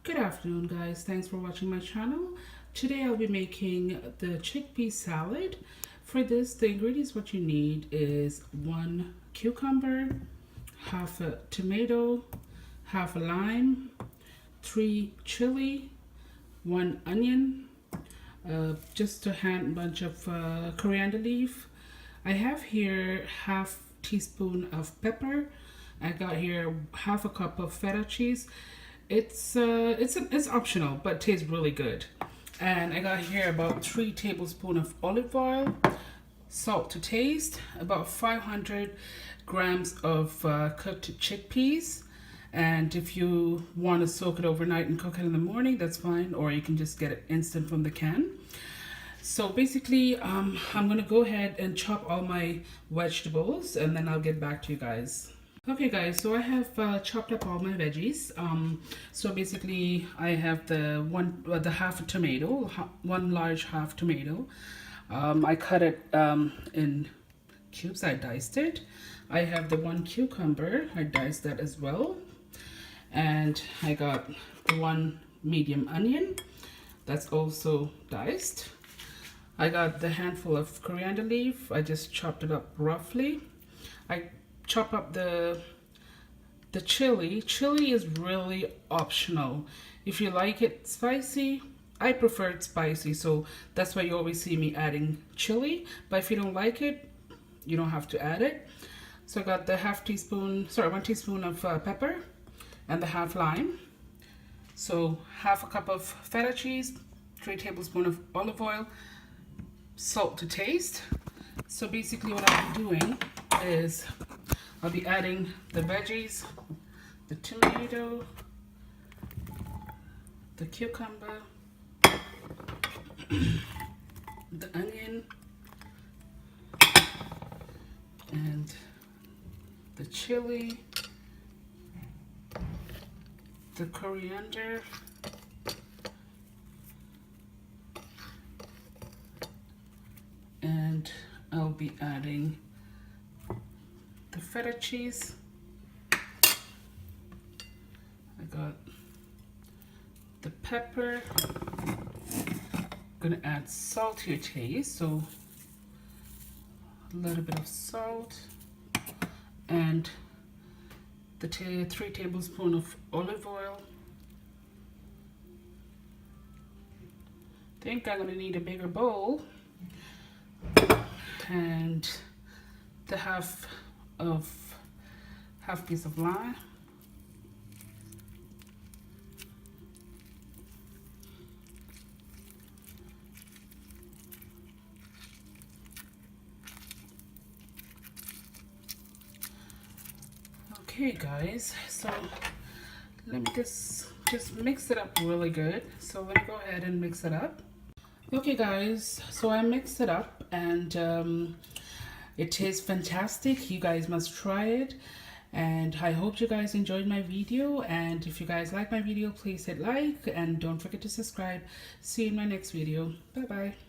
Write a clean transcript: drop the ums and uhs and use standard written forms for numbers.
Good afternoon, guys. Thanks for watching my channel. Today I'll be making the chickpea salad. For this, the ingredients what you need is 1 cucumber, half a tomato, half a lime, 3 chili, 1 onion, just a bunch of coriander leaf. I have here half teaspoon of pepper. I got here half a cup of feta cheese. It's optional, but tastes really good. And I got here about 3 tablespoons of olive oil, salt to taste, about 500 grams of cooked chickpeas. And if you want to soak it overnight and cook it in the morning, that's fine, or you can just get it instant from the can. So basically, I'm gonna go ahead and chop all my vegetables, and then I'll get back to you guys. Okay guys, so I have chopped up all my veggies. So basically I have the half a tomato, 1 large half tomato. I cut it in cubes. I diced it. I have the 1 cucumber. I diced that as well. And I got the 1 medium onion. That's also diced. I got the handful of coriander leaf. I just chopped it up roughly. I chop up the chili. Chili is really optional. If you like it spicy, I prefer it spicy, so that's why you always see me adding chili. But if you don't like it, you don't have to add it. So I got the 1 teaspoon of pepper and the half lime. So half a cup of feta cheese, 3 tablespoons of olive oil, salt to taste. So basically what I'm doing is I'll be adding the veggies, the tomato, the cucumber, the onion, and the chili, the coriander, and I'll be adding the feta cheese. I got the pepper. I'm gonna add salt to your taste, so a little bit of salt, and the 3 tablespoons of olive oil. I think I'm gonna need a bigger bowl, and the half piece of lime. Okay guys, so let me just mix it up really good. So let me go ahead and mix it up. Okay guys, so I mixed it up, and it tastes fantastic. You guys must try it, and I hope you guys enjoyed my video. And if you guys like my video, please hit like and don't forget to subscribe. See you in my next video. Bye bye.